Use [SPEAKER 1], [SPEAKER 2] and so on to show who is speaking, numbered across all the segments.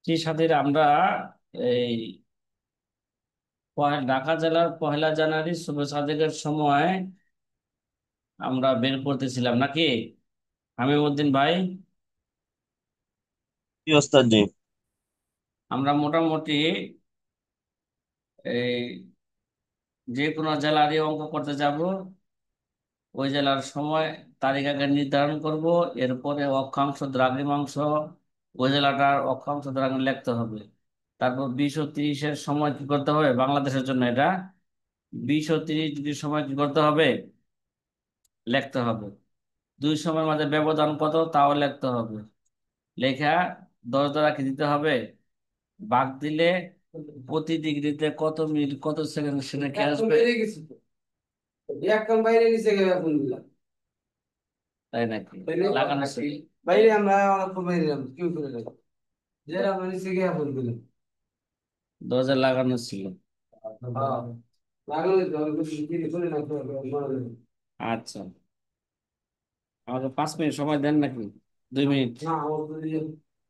[SPEAKER 1] যে সাথীরা আমরা এই ঢাকা জেলার 1 জানুয়ারি শুভ সাদেকের সময় আমরা বের করতেছিলাম নাকি হামিমউদ্দিন ভাই?
[SPEAKER 2] কি ওস্তাদ জি।
[SPEAKER 1] আমরা মোটামুটি এই যে কোনো জেলারই অঙ্ক করতে যাব। ওই জেলার সময় তারিখ আগে নির্ধারণ করব। এরপরে অক্ষাংশ দ্রাঘিমাংশ ওই জেলাটার অক্ষাংশ দ্রাঘিমাংশ লিখতে হবে। তারপর 20 ও 30-এর সময় কি করতে হবে বাংলাদেশের জন্য এটা 20 ও 30 ডিগ্রির সময় কি করতে হবে লিখতে হবে। দুই সময়ের মাঝে ব্যবধান কত তাও লিখতে হবে। লেখা 10 দ্বারা কি দিতে হবে ভাগ দিলে প্রতি ডিগ্রিতে কত মিনিট কত সেকেন্ড সেটা কি আসবে?
[SPEAKER 3] বাইরে নিচে গেলে ফোন দিলাম।
[SPEAKER 1] তাই নাকি? লাগানো ছিল।
[SPEAKER 3] বাইরে আমরা অনেক বাইরে দিলাম কেউ করে গেলাম যে আমরা নিচে গিয়ে ফোন দিলাম।
[SPEAKER 1] দরজা লাগানো ছিল।
[SPEAKER 3] হ্যাঁ লাগানো তো আমি কিছু কি করে না তো মনে নেই।
[SPEAKER 1] আচ্ছা, আমাকে 5 মিনিট সময় দেন নাকি? 2 মিনিট।
[SPEAKER 3] না আমার তো দিয়ে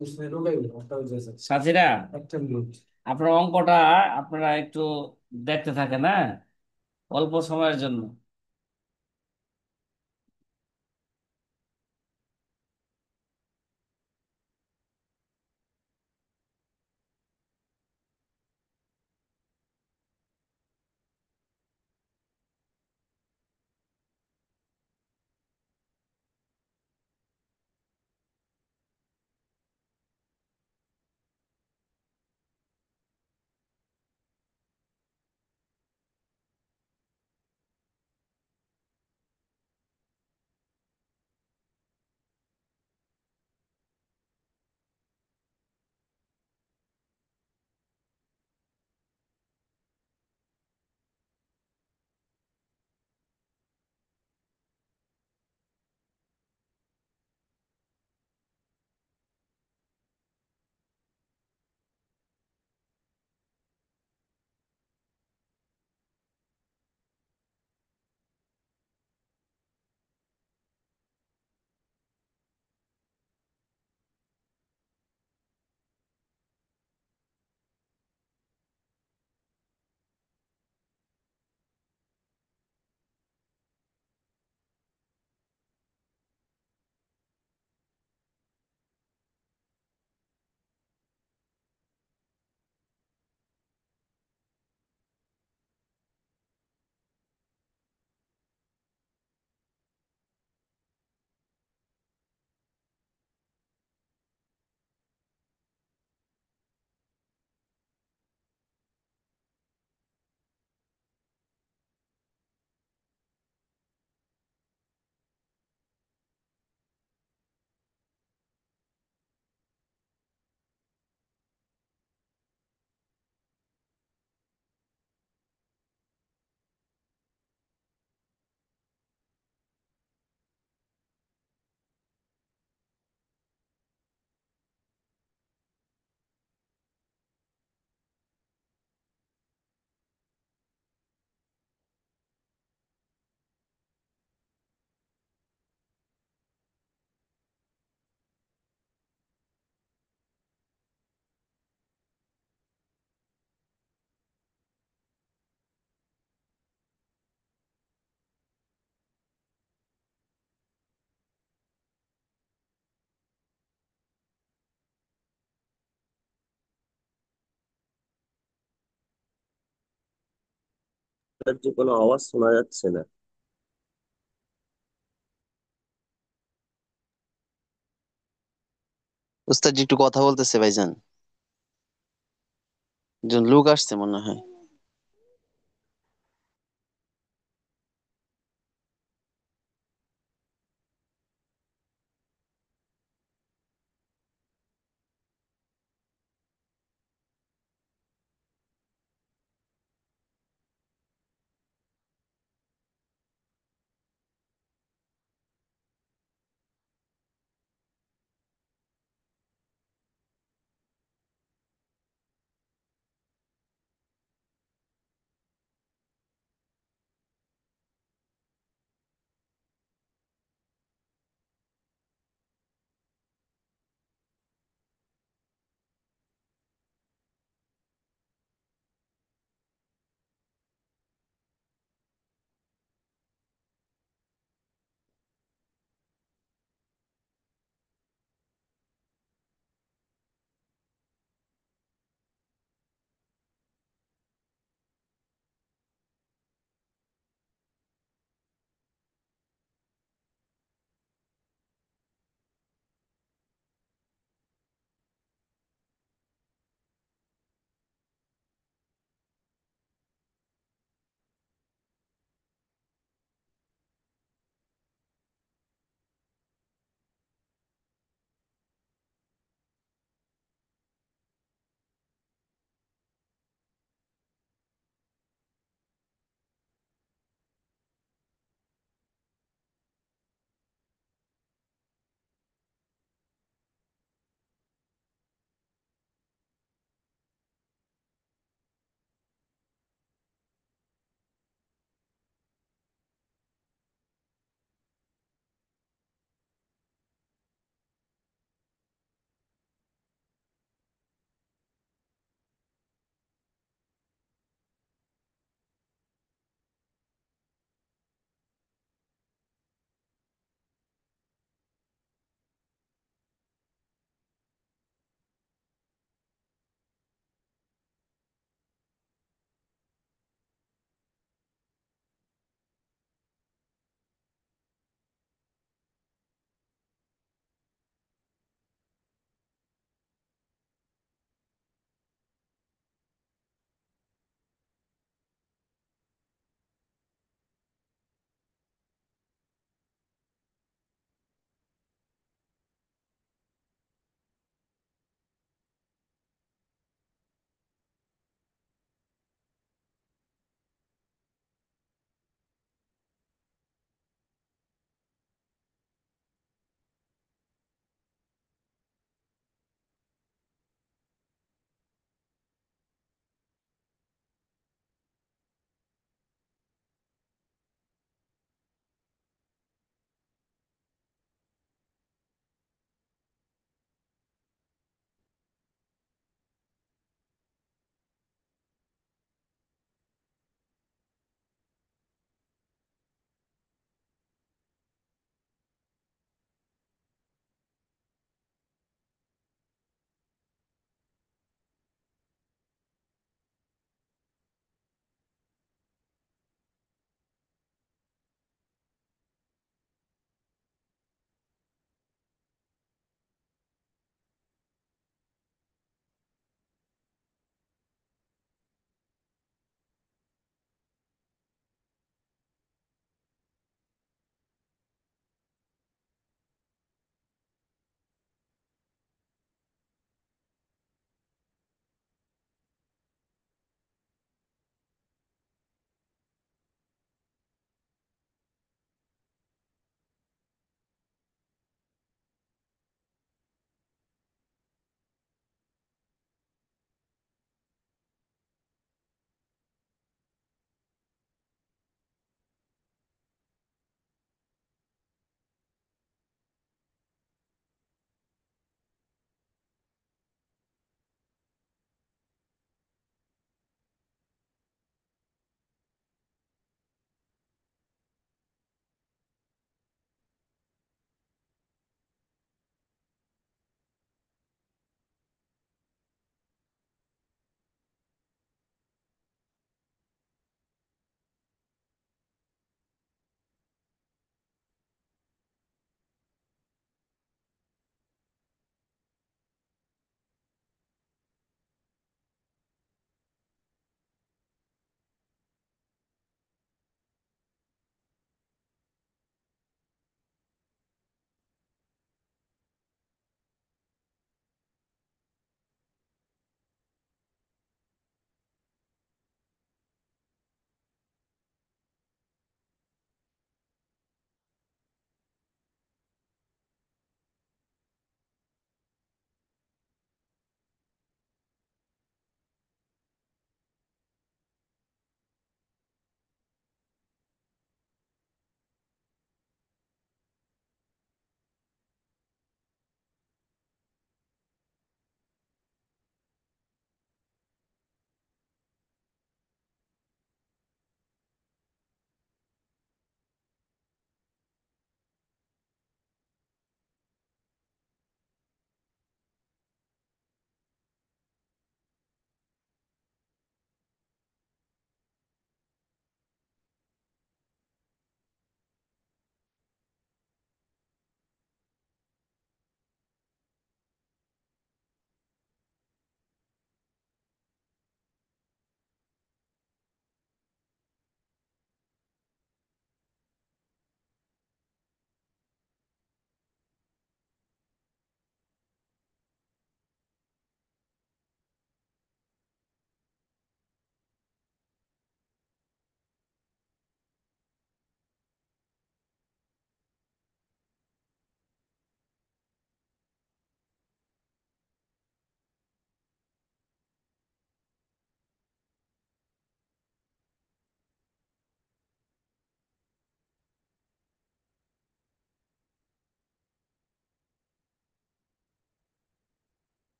[SPEAKER 3] বুঝতে ঢোকাই না একটা হয়েছে
[SPEAKER 1] সাথীরা,
[SPEAKER 3] একটা মিনিট।
[SPEAKER 1] আপনার অঙ্কটা আপনারা একটু দেখতে থাকেন, হ্যাঁ, অল্প সময়ের জন্য।
[SPEAKER 2] ওস্তাদ জি, কোনো আওয়াজ শোনা যাচ্ছে না।
[SPEAKER 4] উস্তাদ জি একটু কথা বলতেছে ভাইজান, একজন লোক আসছে মনে হয়।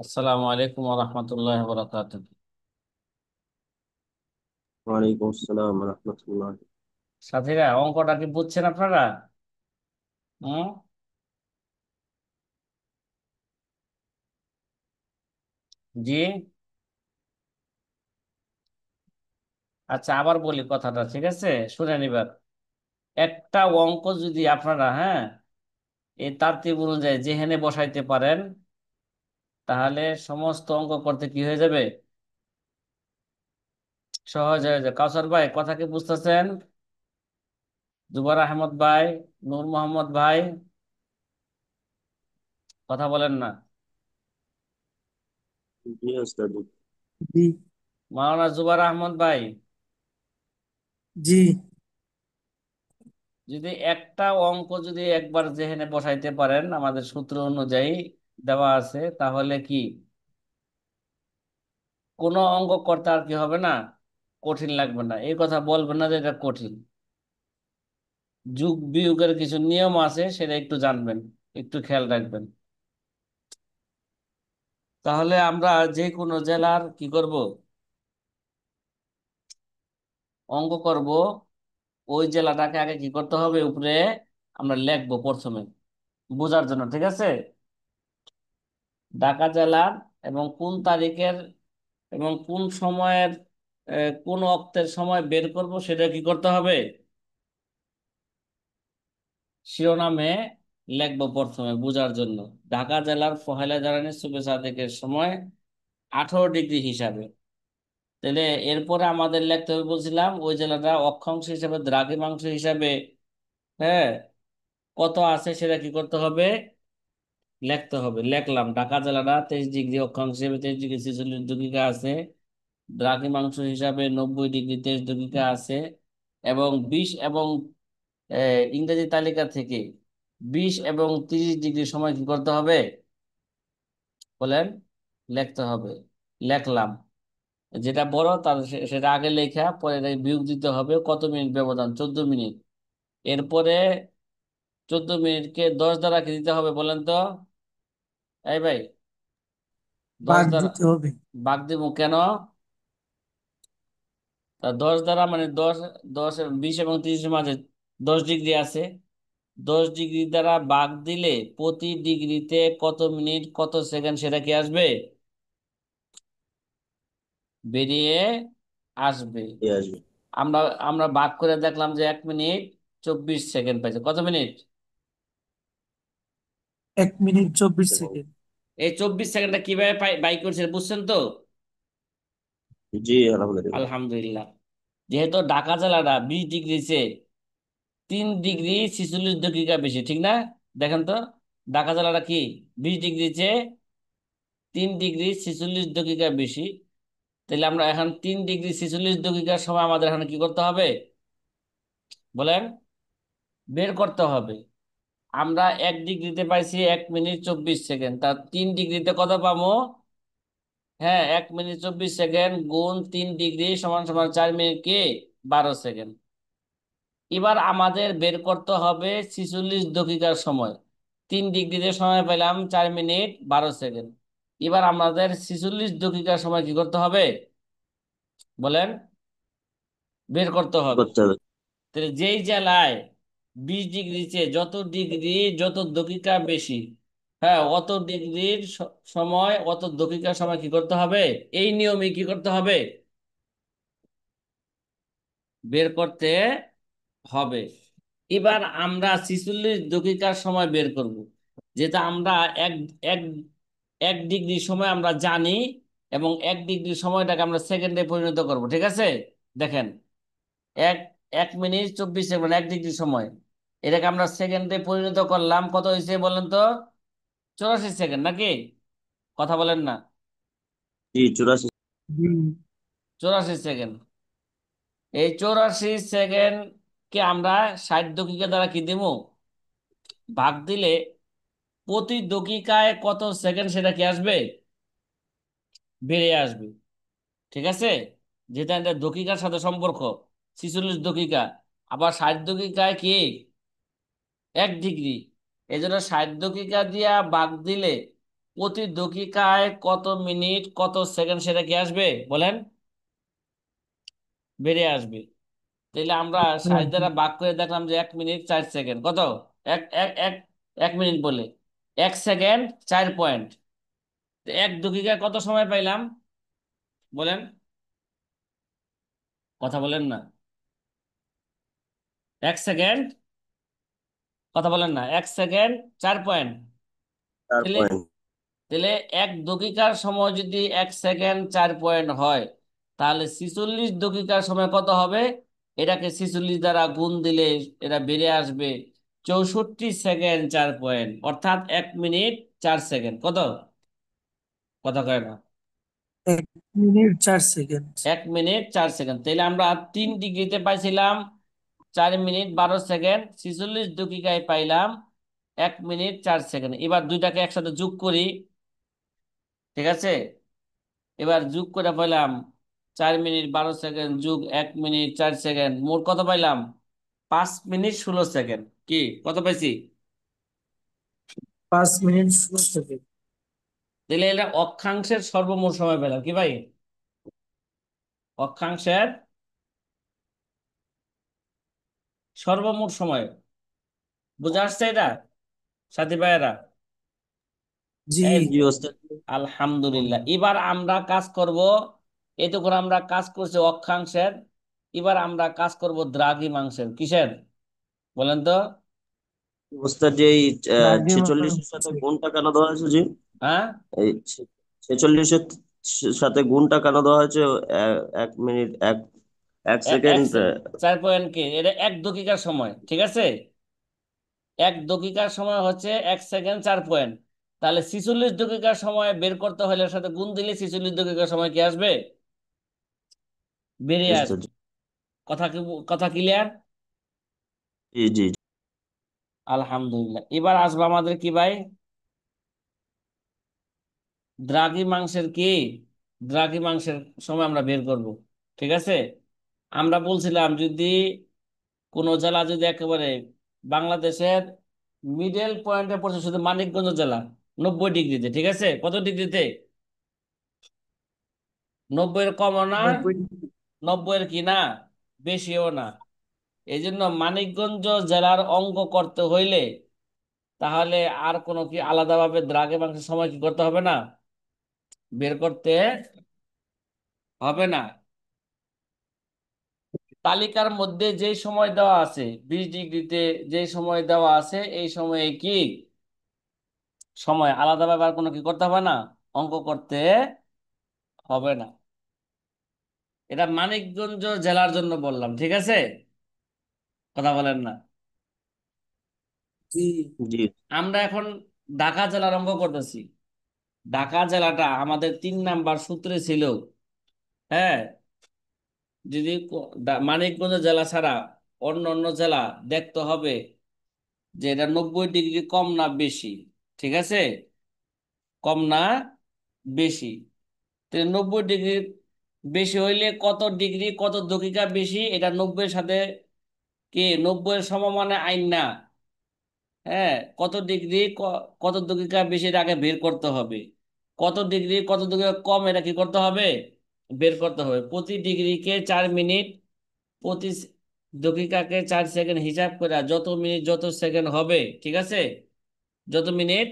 [SPEAKER 1] আসসালামু আলাইকুম ওয়া রাহমাতুল্লাহি ওয়া বারাকাতুহু।
[SPEAKER 2] ওয়ালাইকুম আসসালাম রহমতুল্লাহ।
[SPEAKER 1] সাথীরা, অঙ্কটা কি বুঝছেন আপনারা? হুম। জি। আচ্ছা, আবার বলি কথাটা, ঠিক আছে? শুনে নিবার। একটা অঙ্ক যদি আপনারা, হ্যাঁ, এই তারতিব অনুযায়ী যেখানে বসাইতে পারেন, তাহলে সমস্ত অঙ্ক করতে কি হয়ে যাবে? সহজ হয়ে যাবে। কাউসার ভাই, কথা কি বুঝতেছেন? জুবার আহমদ ভাই, নূর মোহাম্মদ ভাই, কথা বলেন না।
[SPEAKER 2] জি ওস্তাদ।
[SPEAKER 3] জি।
[SPEAKER 1] মাওলানা জুবার আহমদ ভাই,
[SPEAKER 3] জি।
[SPEAKER 1] যদি একটা অঙ্ক যদি একবার যেখানে বসাইতে পারেন আমাদের সূত্র অনুযায়ী দেওয়া আছে, তাহলে কি কোনো অঙ্ক করতে আর কি হবে না? কঠিন লাগবে না। এই কথা বলবেন না যে এটা কঠিন। যোগ বিয়োগের কিছু নিয়ম আছে, সেটা একটু জানবেন, একটু খেয়াল রাখবেন। তাহলে আমরা যে কোনো জেলার কি করব? অঙ্ক করব। ওই জেলাটাকে আগে কি করতে হবে? উপরে আমরা লিখবো প্রথমে, বোঝার জন্য, ঠিক আছে? ঢাকা জেলার এবং কোন তারিখের এবং কোন সময়ের, কোন অক্তের সময় বের করব, সেটা কি করতে হবে? শিরোনামে লিখবো প্রথমে বোঝার জন্য। ঢাকা জেলার পহেলা জানুয়ারি শুভে সাদেকের সময় 18 ডিগ্রি হিসাবে। তাহলে এরপরে আমাদের লিখতে হবে, বলছিলাম, ওই জেলাটা অক্ষাংশ হিসাবে, দ্রাঘিমাংশ হিসাবে, হ্যাঁ, কত আছে সেটা কি করতে হবে? লিখতে হবে। লিখলাম, ঢাকা জেলাটা 23 ডিগ্রি অক্ষাংশ হিসাবে 23 ডিগ্রি 46 দশমিক আছে, দ্রাঘিমাংশ হিসাবে 90 ডিগ্রি 23 দশমিক আছে, এবং 20 এবং ইংরেজি তালিকা থেকে 20 এবং 30 ডিগ্রি সময় কি করতে হবে বলেন? লিখতে হবে। লিখলাম। যেটা বড় তার সেটা আগে লেখা, পরে এটাকে বিয়োগ দিতে হবে। কত মিনিট ব্যবধান? 14 মিনিট। এরপরে 14 মিনিটকে 10 দ্বারা কি দিতে হবে বলেন তো? এই ভাই, দশ
[SPEAKER 3] ভাগ
[SPEAKER 1] দ্বারা
[SPEAKER 3] দিতে হবে।
[SPEAKER 1] ভাগ দিব কেন? তা 10 দ্বারা মানে 10, 10, 20 এবং 30-এর মাঝে 10 ডিগ্রি আছে। 10 ডিগ্রি দ্বারা ভাগ দিলে প্রতি ডিগ্রিতে কত মিনিট কত সেকেন্ড সেটা কি আসবে? বেরিয়ে আসবে।
[SPEAKER 2] জি আসবে।
[SPEAKER 1] আমরা আমরা ভাগ করে দেখলাম যে 1 মিনিট 24 সেকেন্ড পাইছে। কত মিনিট?
[SPEAKER 3] 1 মিনিট 24
[SPEAKER 2] এবং
[SPEAKER 3] সেকেন্ড
[SPEAKER 1] এই 24 সেকেন্ডটা কিভাবে বাই করছে বুঝছেন তো?
[SPEAKER 2] জি আলহামদুলিল্লাহ।
[SPEAKER 1] আলহামদুলিল্লাহ। যেহেতু ঢাকা জেলাটা 20 ডিগ্রি 3 ডিগ্রি 46 দশমিক বেশি, ঠিক না? দেখেন তো, ঢাকা জেলাটা কি 20 ডিগ্রি 3 ডিগ্রি 46 দশমিক বেশি। তাহলে আমরা এখন 3 ডিগ্রি 46 দশমিক সময় আমাদের এখানে কি করতে হবে বলেন? বের করতে হবে। আমরা 1 ডিগ্রিতে পাইছি 1 মিনিট 24 সেকেন্ড, তার 3 ডিগ্রিতে কত পাবো? হ্যাঁ, 1 মিনিট 24 সেকেন্ড গুণ 3 ডিগ্রি সমান সমান 4 মিনিট কি 12 সেকেন্ড। এবার আমাদের বের করতে হবে 46 দশমিক সময়। 3 ডিগ্রিতে সময় পেলাম 4 মিনিট 12 সেকেন্ড। এবার আমাদের 46 দশমিক সময় কি করতে হবে বলেন? বের করতে হবে।
[SPEAKER 2] করতে হবে।
[SPEAKER 1] তাহলে যেই জেলায় 20 ডিগ্রি যত ডিগ্রি যত দকিকা বেশি, হ্যাঁ, অত ডিগ্রির সময় অত দকিকা সময় কি করতে হবে? এই নিয়মে কি করতে হবে? বের করতে হবে। এবার আমরা 46 দকিকার সময় বের করব, যেটা আমরা এক এক 1 ডিগ্রি সময় আমরা জানি, এবং 1 ডিগ্রি সময়টাকে আমরা সেকেন্ডে পরিণত করব, ঠিক আছে? দেখেন, এক 1 মিনিট 24 সেকেন্ড 1 ডিগ্রি সময়, এটাকে আমরা সেকেন্ডে পরিণত করলাম। কত হয়েছে বলেন তো? 84 সেকেন্ড নাকি? কথা বলেন না।
[SPEAKER 2] জি 84।
[SPEAKER 3] জি।
[SPEAKER 1] 84 সেকেন্ড। এই 84 সেকেন্ড কে আমরা 60 দকিকা দ্বারা কি দিব ভাগ দিলে প্রতি দকিকায় কত সেকেন্ড সেটা কি আসবে? বেড়ে আসবে, ঠিক আছে? যেটা এটা দকিকার সাথে সম্পর্ক, 46 দকিকা। আবার 60 দকিকায় কি 1 ডিগ্রি। এই জন্য 60 দকিকা দিয়া ভাগ দিলে প্রতি দাকিকায় কত মিনিট কত সেকেন্ড সেটা কি আসবে বলেন, বেরিয়ে আসবে। তাহলে আমরা 60 দ্বারা ভাগ করে দেখলাম যে 1 মিনিট 4 সেকেন্ড কত, এক এক এক 1 মিনিট বলে 1 সেকেন্ড 4 পয়েন্ট। তো 1 দাকিকায় কত সময় পাইলাম বলেন, কথা বলেন না। 1 সেকেন্ড, কথা বলেন না, 1 সেকেন্ড 4 পয়েন্ট।
[SPEAKER 2] চার
[SPEAKER 1] তাহলে
[SPEAKER 2] পয়েন্ট
[SPEAKER 1] তাহলে 1 দাকিকার সময় যদি 1 সেকেন্ড 4 পয়েন্ট হয়, তাহলে 46 দাকিকার সময় কত হবে? এটাকে 46 দ্বারা গুণ দিলে এটা বেরিয়ে আসবে 64 সেকেন্ড 4 পয়েন্ট, অর্থাৎ 1 মিনিট 4 সেকেন্ড কত, কথা কয় না,
[SPEAKER 5] 1 মিনিট 4 সেকেন্ড।
[SPEAKER 1] 1 minute 4 second. তাহলে আমরা 3 ডিগ্রিতে পাইছিলাম 4 মিনিট 12 সেকেন্ড, 46 দাকিকায় পাইলাম 1 মিনিট 4 সেকেন্ড। এবার দুইটাকে একসাথে যোগ করি, ঠিক আছে? এবার যোগ করে পাইলাম 4 মিনিট 12 সেকেন্ড যোগ 1 মিনিট 4 সেকেন্ড, মোট কত পাইলাম? 5 মিনিট 16 সেকেন্ড। কি কত পাইছি?
[SPEAKER 5] 5 মিনিট 16 সেকেন্ড।
[SPEAKER 1] তাহলে এটা অক্ষাংশের সর্বমোট সময় পেলাম কি ভাই? অক্ষাংশের সর্বমোট সময় বুঝা আসছে এটা সাথী ভাইয়েরা?
[SPEAKER 5] জি।
[SPEAKER 1] এই
[SPEAKER 2] জি ওস্তাদ।
[SPEAKER 1] আলহামদুলিল্লাহ। এবার আমরা কাজ করব, এতক্ষণ আমরা কাজ করছি অক্ষাংশের, এবার আমরা কাজ করব দ্রাঘিমাংশের। কিসের বলেন তো?
[SPEAKER 2] ওস্তাদ যে এই
[SPEAKER 5] দ্রাঘিমাংশ।
[SPEAKER 2] 46-এর সাথে গুণটা কেন দেওয়া হয়েছে জি?
[SPEAKER 1] হ্যাঁ,
[SPEAKER 2] এই 46-এর সাথে গুণটা কেন দেওয়া হয়েছে? 1 মিনিট এক এক
[SPEAKER 1] এক এক
[SPEAKER 2] সেকেন্ড
[SPEAKER 1] সে- 4 পয়েন্ট কি এটা 1 দাকিকার সময়, ঠিক আছে? 1 দাকিকার সময় হচ্ছে 1 সেকেন্ড 4 পয়েন্ট। তাহলে 46 দাকিকার সময় বের করতে হলে এর সাথে গুণ দিলে 46 দাকিকার সময় কি আসবে? বেরিয়ে
[SPEAKER 2] ওস্তাদ।
[SPEAKER 1] আসবে। কথা কি, কথা ক্লিয়ার?
[SPEAKER 2] জি জি জি।
[SPEAKER 1] আলহামদুলিল্লাহ। এবার আসবে আমাদের কি ভাই, দ্রাঘিমাংশের কি, দ্রাঘিমাংশের সময় আমরা বের করব, ঠিক আছে? আমরা বলছিলাম যদি কোন জেলা যদি একেবারে বাংলাদেশের মিডল পয়েন্টে পড়ছে, শুধু মানিকগঞ্জ জেলা 90 ডিগ্রিতে, ঠিক আছে? কত ডিগ্রিতে? 90-এর কমও না, 90-এর কি না, বেশিও না। এই জন্য মানিকগঞ্জ জেলার অঙ্ক করতে হইলে তাহলে আর কোনো কি আলাদাভাবে দ্রাঘিমাংশের সময় কি করতে হবে না, বের করতে হবে না। তালিকার মধ্যে যে সময় দেওয়া আছে 20 ডিগ্রিতে, যে সময় দেওয়া আছে এই সময়ে কি সময় আলাদাভাবে আর কোনো কি করতে হবে না, অঙ্ক করতে হবে না। এটা মানিকগঞ্জ জেলার জন্য বললাম, ঠিক আছে? কথা বলেন না।
[SPEAKER 5] জি।
[SPEAKER 2] জি
[SPEAKER 1] আমরা এখন ঢাকা জেলার অঙ্ক করতেছি। ঢাকা জেলাটা আমাদের 3 নাম্বার সূত্রে ছিল। হ্যাঁ, যদি মানিকগঞ্জ জেলা ছাড়া অন্য অন্য জেলা দেখতে হবে যে এটা 90 ডিগ্রি কম না বেশি, ঠিক আছে? কম না বেশি। তো 90 ডিগ্রি বেশি হইলে কত ডিগ্রি কত দাকিকা বেশি, এটা 90-এর সাথে কি 90-এর সমমানে আইন না। হ্যাঁ, কত ডিগ্রি কত দাকিকা বেশি এটা আগে বের করতে হবে। কত ডিগ্রি কত দাকিকা কম এটা কি করতে হবে, বের করতে হবে। প্রতি ডিগ্রিকে 4 মিনিট, প্রতি দাকিকাকে 4 সেকেন্ড হিসাব করে যত মিনিট যত সেকেন্ড হবে, ঠিক আছে? যত মিনিট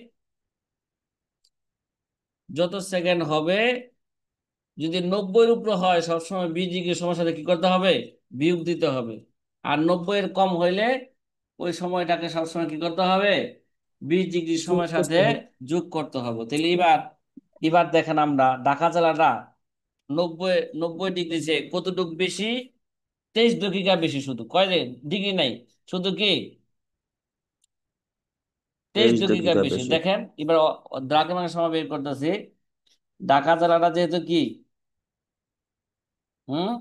[SPEAKER 1] যত সেকেন্ড হবে, যদি 90-এর উপরে হয় সবসময় 20 ডিগ্রি সময়ের সাথে কি করতে হবে, বিয়োগ দিতে হবে। আর 90-এর কম হইলে ওই সময়টাকে সবসময় কি করতে হবে, 20 ডিগ্রি
[SPEAKER 5] যোগ
[SPEAKER 1] সময়ের সাথে
[SPEAKER 5] করতে হবে।
[SPEAKER 1] যোগ করতে হবে। তাহলে এবার এবার দেখেন আমরা ঢাকা জেলাটা 90 90 ডিগ্রি যে কতটুকু বেশি, 23 দাকিকা বেশি, শুধু কয় ডিগ্রি নাই, শুধু কি তেইশ
[SPEAKER 2] 23
[SPEAKER 1] দাকিকা
[SPEAKER 2] দাকিকা
[SPEAKER 1] বেশি।
[SPEAKER 2] বেশি।
[SPEAKER 1] দেখেন এবার দ্রাঘিমাংশ সময় বের করতেছি। ঢাকা জেলাটা যেহেতু কি, হুম,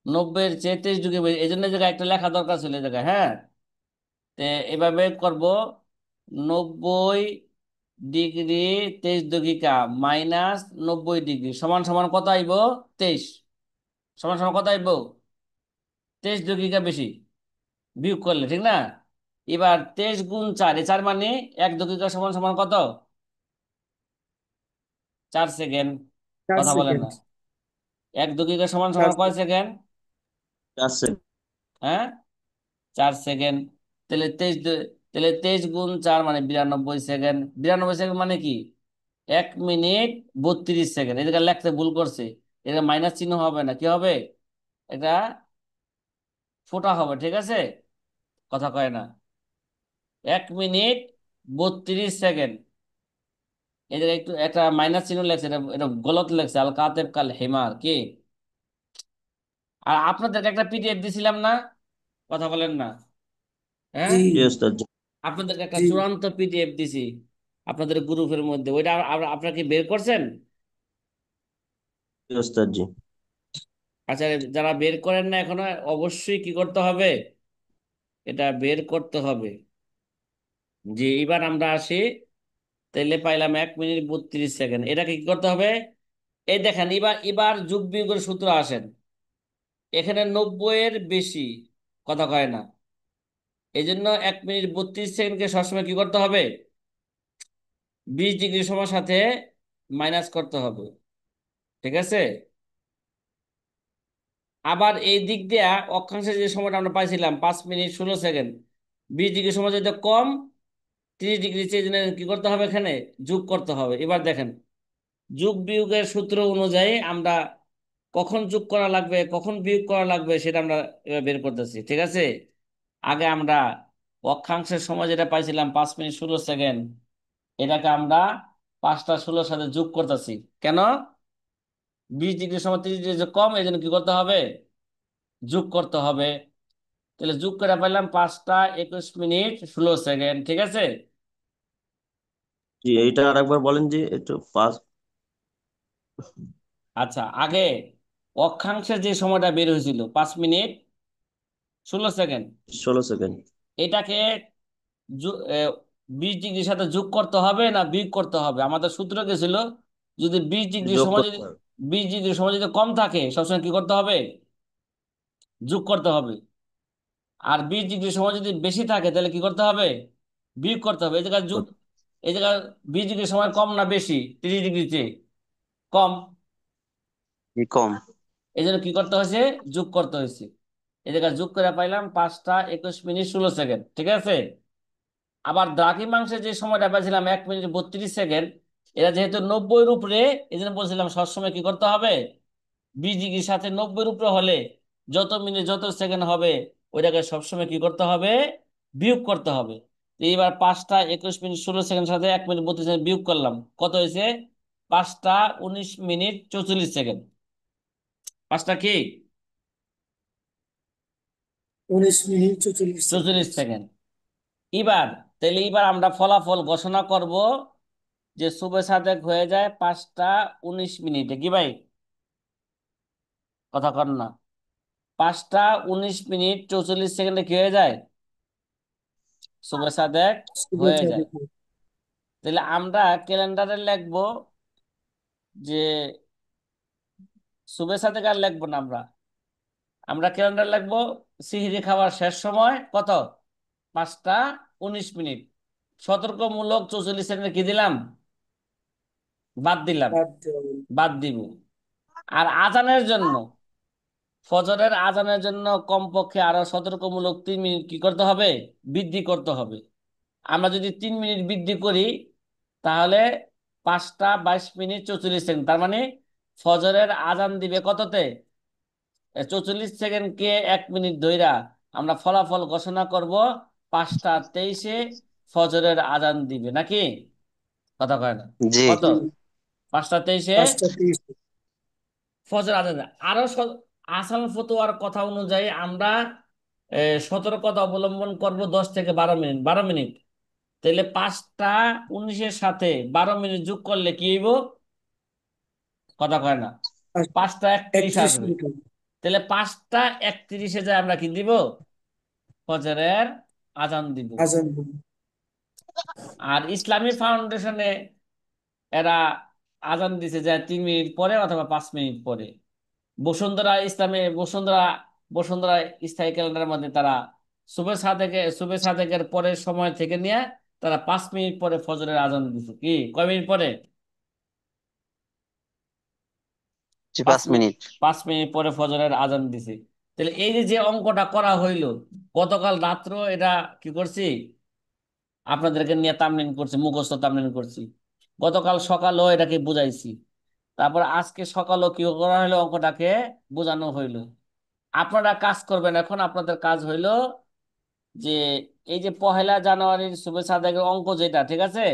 [SPEAKER 1] 90-এর চেয়ে 23 ডিগ্রি বেশি, এই জন্য এই জায়গায় একটা লেখা দরকার ছিল এই জায়গায়। হ্যাঁ, তো এভাবে করব 90 ডিগ্রি 23 দাকিকা মাইনাস 90 ডিগ্রি সমান সমান কত আইব? 23 সমান সমান কত আইব? 23 দাকিকা বেশি বিয়োগ করলে, ঠিক না? এবার 23 গুণ 4, 4 মানে 1 দাকিকা সমান সমান কত? 4 সেকেন্ড।
[SPEAKER 5] 4
[SPEAKER 1] কথা বলেন
[SPEAKER 5] সেকেন্ড।
[SPEAKER 1] না। 1 দাকিকা সমান
[SPEAKER 5] চার
[SPEAKER 1] সমান কয় সেকেন্ড?
[SPEAKER 2] 4 সেকেন্ড।
[SPEAKER 1] হ্যাঁ, 4 সেকেন্ড। তাহলে 23 গুণ 4 মানে 92 সেকেন্ড। 92 সেকেন্ড মানে কি? 1 মিনিট 32 সেকেন্ড। এদিকে লেখতে ভুল করছে। এটা মাইনাস চিহ্ন হবে না, কি হবে? এটা ফোঁটা হবে, ঠিক আছে? কথা কয় না। 1 মিনিট 32 সেকেন্ড। এই জায়গায় একটু একটা মাইনাস চিহ্ন লেখছে, এটা এটা গলত লেখছে। আল কাতেব কাল হেমার কি? আর আপনাদেরকে একটা পিডিএফ দিছিলাম না? কথা বলেন না। হ্যাঁ,
[SPEAKER 5] জি
[SPEAKER 2] জি ওস্তাদ জি।
[SPEAKER 1] আপনাদেরকে একটা
[SPEAKER 5] জি
[SPEAKER 1] চূড়ান্ত পিডিএফ দিছি আপনাদের গ্রুপের মধ্যে। ওইটা আপনারা কি বের করছেন?
[SPEAKER 2] জি ওস্তাদ জি।
[SPEAKER 1] আচ্ছা, যারা বের করেন না এখনো, অবশ্যই কি করতে হবে? এটা বের করতে হবে। যে এবার আমরা আসি, তাইলে পাইলাম 1 মিনিট 32 সেকেন্ড। এটাকে কি করতে হবে? এই দেখেন, এবার এবার যোগ বিয়োগের সূত্র আসেন। এখানে 90-এর বেশি। কথা কয় না। এই জন্য 1 মিনিট 32 সেকেন্ডকে সবসময় কি করতে হবে? 20 ডিগ্রি সময়ের সাথে মাইনাস করতে হবে, ঠিক আছে? আবার এই দিক দিয়া অক্ষাংশের যে সময়টা আমরা পাইছিলাম 5 মিনিট 16 সেকেন্ড, 20 ডিগ্রি সময় যদি কম, 30 ডিগ্রি চেয়ে জন্য কি করতে হবে? এখানে যোগ করতে হবে। এবার দেখেন, যোগ বিয়োগের সূত্র অনুযায়ী আমরা কখন যোগ করা লাগবে কখন বিয়োগ করা লাগবে সেটা আমরা এবার বের করতেছি, ঠিক আছে? আগে আমরা অক্ষাংশের সময় যেটা পাইছিলাম 5 মিনিট 16 সেকেন্ড, এটাকে আমরা 5টা 16-এর সাথে যোগ করতেছি। কেন? 20 ডিগ্রি সময় 30 ডিগ্রি যে কম, এই জন্য কি করতে হবে? যোগ করতে হবে। তাহলে যোগ করে পাইলাম 5টা 21 মিনিট 16 সেকেন্ড, ঠিক আছে?
[SPEAKER 2] জি, এইটা আরেকবার বলেন জি একটু পাঁচ।
[SPEAKER 1] আচ্ছা, আগে অক্ষাংশের যে সময়টা বের হয়েছিল 5 মিনিট 16 সেকেন্ড,
[SPEAKER 2] 16 সেকেন্ড।
[SPEAKER 1] এটাকে 20 ডিগ্রির সাথে যোগ করতে হবে না বিয়োগ করতে হবে? আমাদের সূত্র কি ছিল? যদি 20 ডিগ্রি
[SPEAKER 2] যোগ
[SPEAKER 1] সময় যদি
[SPEAKER 2] করতে হবে।
[SPEAKER 1] 20 ডিগ্রি সময় কম থাকে, সবসময় কি করতে হবে? যোগ করতে হবে। আর 20 ডিগ্রি সময় যদি বেশি থাকে, তাহলে কি করতে হবে? বিয়োগ করতে হবে। এই জায়গায় যোগ, এই জায়গায় 20 ডিগ্রি সময় কম না বেশি? 30 ডিগ্রির চেয়ে কম।
[SPEAKER 4] কি কম?
[SPEAKER 1] এই জন্য কি করতে হয়েছে? যোগ করতে হয়েছে। এই জায়গায় যোগ করে পাইলাম 5টা 21 মিনিট 16 সেকেন্ড, ঠিক আছে? আবার দ্রাঘিমাংশে যে সময়টা পাইছিলাম 1 মিনিট 32 সেকেন্ড, এটা যেহেতু 90-এর উপরে, এই জন্য বলছিলাম সবসময় কি করতে হবে? 20 ডিগ্রির সাথে 90-এর উপরে হলে যত মিনিট যত সেকেন্ড হবে, ওইটাকে সবসময় কি করতে হবে? বিয়োগ করতে হবে। তো এইবার 5টা 21 মিনিট 16 সেকেন্ড সাথে 1 মিনিট 32 সেকেন্ড বিয়োগ করলাম, কত হয়েছে? 5টা 19 মিনিট 44 সেকেন্ড। পাঁচটা কি?
[SPEAKER 5] 19 মিনিট 44
[SPEAKER 1] চৌচল্লিশ
[SPEAKER 5] সেকেন্ড।
[SPEAKER 1] সেকেন্ড এবার, তাহলে এবার আমরা ফলাফল ঘোষণা করব যে শুভে সাদেক হয়ে যায় 5টা 19 মিনিটে, কি ভাই? কথা কর না। 5টা 19 মিনিট 44 সেকেন্ডে কি হয়ে যায়? শুভে সাদেক হয়ে
[SPEAKER 5] শুভেচ্ছা
[SPEAKER 1] যায়।
[SPEAKER 5] দেখুন।
[SPEAKER 1] তাহলে আমরা ক্যালেন্ডারে লিখবো যে শুভে সাদেক আর লিখবো না আমরা। আমরা ক্যালেন্ডার লিখবো সিহরি খাওয়ার শেষ সময় কত? 5টা 19 মিনিট। সতর্কমূলক 44 সেকেন্ডে কি দিলাম? বাদ দিলাম।
[SPEAKER 5] বাদ দেওয়া হলো।
[SPEAKER 1] বাদ দিব। আর আজানের জন্য, ফজরের আজানের জন্য কমপক্ষে আরো সতর্কমূলক 3 মিনিট কি করতে হবে? বৃদ্ধি করতে হবে। আমরা যদি 3 মিনিট বৃদ্ধি করি, তাহলে 5টা 22 মিনিট 44 সেকেন্ড, তার মানে ফজরের আজান দিবে কততে? 44 সেকেন্ডকে 1 মিনিট ধইরা আমরা ফলাফল ঘোষণা করব 5টা 23-এ ফজরের আজান দিবে নাকি? কথা কয় না।
[SPEAKER 4] জি।
[SPEAKER 1] কত?
[SPEAKER 5] জি
[SPEAKER 1] 5টা 23-এ
[SPEAKER 5] 5টা 30।
[SPEAKER 1] ফজর আজান। আরো আসান ফতোয়ার কথা অনুযায়ী আমরা সতর্কতা অবলম্বন করব 10 থেকে 12 মিনিট। 12 মিনিট, তাহলে 5টা 19-এর সাথে 12 মিনিট যোগ করলে কি হইব? কথা কয় না। 5টা 31
[SPEAKER 5] 31
[SPEAKER 1] আসবে।
[SPEAKER 5] মিনিট হবে।
[SPEAKER 1] তাহলে 5টা 31-এ যায় আমরা কি দিব? ফজরের আজান দিব।
[SPEAKER 5] আজান হবে।
[SPEAKER 1] আর ইসলামী ফাউন্ডেশনে এরা আজান দিছে যায় 3 মিনিট পরে অথবা 5 মিনিট পরে। বসুন্ধরা ইসলামে বসুন্ধরা বসুন্ধরা স্থায়ী ক্যালেন্ডারের মধ্যে তারা সুবে সাদেকের পরের সময় থেকে নিয়ে তারা 5 মিনিট পরে ফজরের আজান দিছে। কি কয় মিনিট পরে?
[SPEAKER 4] জি,
[SPEAKER 1] পাঁচ
[SPEAKER 4] 5 মিনিট।
[SPEAKER 1] 5 মিনিট পরে ফজরের আজান দিছে। তাহলে এই যে যে অঙ্কটা করা হইলো, গতকাল রাত্র এটা কি করছি, আপনাদেরকে নিয়ে তামলিন করছি, মুখস্থ তামলিন করছি। গতকাল সকালেও এটাকে বুঝাইছি। তারপর আজকে সকালেও কি করা হলো, অঙ্কটাকে বোঝানো হইলো। আপনারা কাজ করবেন, এখন আপনাদের কাজ হইলো যে এই যে 1 জানুয়ারির শুভেচ্ছা আদায়ের অঙ্ক যেটা, ঠিক আছে,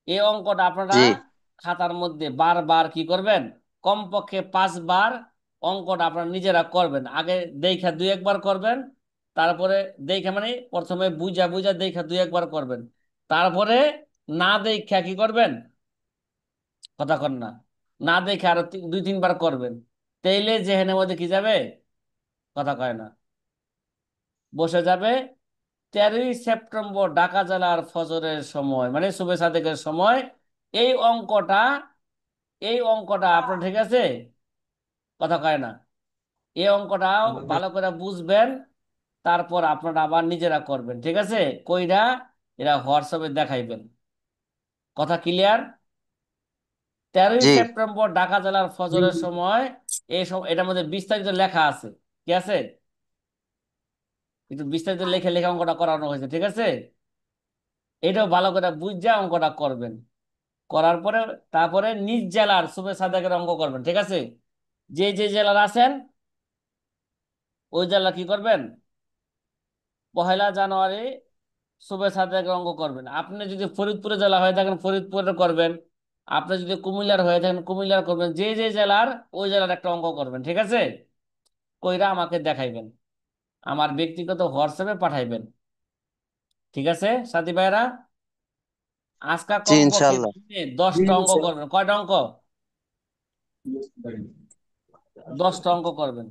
[SPEAKER 1] এই অঙ্কটা আপনারা
[SPEAKER 4] জি
[SPEAKER 1] খাতার মধ্যে বারবার কি করবেন, কমপক্ষে 5 বার অঙ্কটা আপনারা নিজেরা করবেন। আগে দেখা 2-1 বার করবেন, তারপরে দেখা মানে প্রথমে বুঝা বুঝা দেখা 2-1 বার করবেন, তারপরে না দেখা কি করবেন, কথা কন না, না দেখে আরো 2-3 বার করবেন। তাইলে জেহেনের মধ্যে কি যাবে, কথা কয় না, বসে যাবে। 13ই সেপ্টেম্বর ঢাকা জেলার ফজরের সময় মানে শুভে সাদেকের সময় এই অঙ্কটা, এই অঙ্কটা আপনার, ঠিক আছে, কথা কয় না, এই অঙ্কটাও ভালো করে বুঝবেন। তারপর আপনারা আবার নিজেরা করবেন, ঠিক আছে, কইরা এরা হোয়াটসঅ্যাপে দেখাইবেন। কথা ক্লিয়ার? তেরোই
[SPEAKER 4] জি
[SPEAKER 1] সেপ্টেম্বর ঢাকা জেলার ফজরের সময় এই সব এটার মধ্যে বিস্তারিত লেখা আছে, কি আছে, একটু বিস্তারিত লেখে লেখা অঙ্কটা করানো হয়েছে, ঠিক আছে। এটাও ভালো করে বুঝা অঙ্কটা করবেন। করার পরে তারপরে নিজ জেলার শুভে সাদেকের অঙ্ক করবেন, ঠিক আছে। যে যে জেলার আছেন ওই জেলা কি করবেন, 1 জানুয়ারি শুভে সাদেকের অঙ্ক করবেন। আপনি যদি ফরিদপুরে জেলা হয়ে থাকেন ফরিদপুরে করবেন, আপনি যদি কুমিল্লার হয়ে থাকেন কুমিল্লার করবেন, যে যে জেলার ওই জেলার একটা অঙ্ক করবেন, ঠিক আছে। কইরা আমাকে দেখাইবেন, আমার ব্যক্তিগত হোয়াটসঅ্যাপে পাঠাইবেন, ঠিক আছে সাথী ভাইরা। আজকা
[SPEAKER 4] জি
[SPEAKER 1] কমপক্ষে
[SPEAKER 4] ইনশাল্লাহ।
[SPEAKER 1] দিনে 10টা অঙ্ক করবেন। কয়টা অঙ্ক? 10টা অঙ্ক করবেন।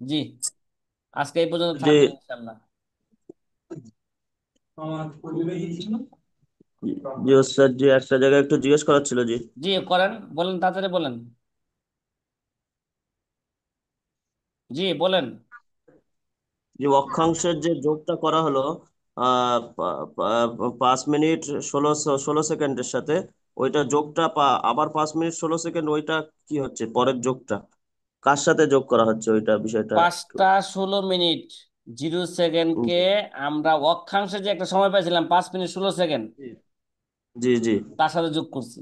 [SPEAKER 1] জি, আজকে এই পর্যন্ত
[SPEAKER 2] জি
[SPEAKER 1] থাকলো ইনশাল্লাহ।
[SPEAKER 2] জি ওস্তাদ জি, একটা জায়গায় একটু জিজ্ঞেস করার ছিল জি।
[SPEAKER 1] জি করেন, বলেন, তাড়াতাড়ি বলেন। জি বলেন।
[SPEAKER 2] যে অক্ষাংশের যে যোগটা করা হলো 5 মিনিট 16 সেকেন্ডের সাথে, ওইটা যোগটা আবার 5 মিনিট 16 সেকেন্ড, ওইটা কি হচ্ছে পরের যোগটা, কার সাথে যোগ করা হচ্ছে ওইটা বিষয়টা একটু।
[SPEAKER 1] 5টা 16 মিনিট 0 সেকেন্ডকে
[SPEAKER 2] জি
[SPEAKER 1] আমরা অক্ষাংশে যে একটা সময় পাইছিলাম 5 মিনিট 16 সেকেন্ড,
[SPEAKER 2] জি জি।
[SPEAKER 1] তার সাথে যোগ করছি।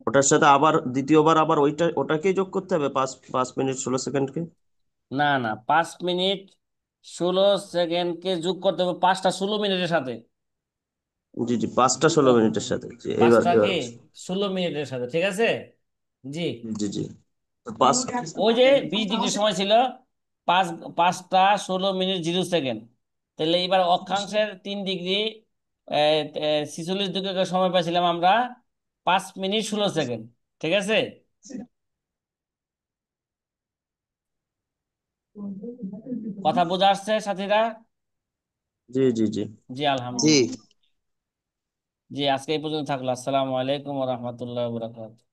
[SPEAKER 2] ওটার সাথে আবার দ্বিতীয়বার আবার ওটাকেই যোগ করতে হবে, 5 মিনিট 16 সেকেন্ডকে।
[SPEAKER 1] না না, 5 মিনিট 16 সেকেন্ডকে যোগ করতে হবে 5টা 16 মিনিটের সাথে।
[SPEAKER 2] জি জি, 5টা 16 মিনিটের সাথে, জি এবার
[SPEAKER 1] পাঁচটা
[SPEAKER 2] এবার
[SPEAKER 1] কি 16 মিনিটের সাথে, ঠিক আছে। জি,
[SPEAKER 2] জি জি। পাঁচ।
[SPEAKER 1] ওই যে 20 ডিগ্রি সময় ছিল, পাঁচ 5টা 16 মিনিট 0 সেকেন্ড। তাহলে এবার অক্ষাংশের 3 ডিগ্রি 46 ডিগ্রি সময় পাইছিলাম আমরা 5 মিনিট 16 সেকেন্ড, ঠিক আছে। কথা বোঝা আসছে সাথীরা?
[SPEAKER 2] জি জি জি।
[SPEAKER 1] জি
[SPEAKER 4] জি।
[SPEAKER 1] আলহামদুলিল্লাহ। জি, আজকে এই পর্যন্ত থাকলো। আসসালামু আলাইকুম ওয়া রাহমাতুল্লাহি ওয়া বারাকাতুহু।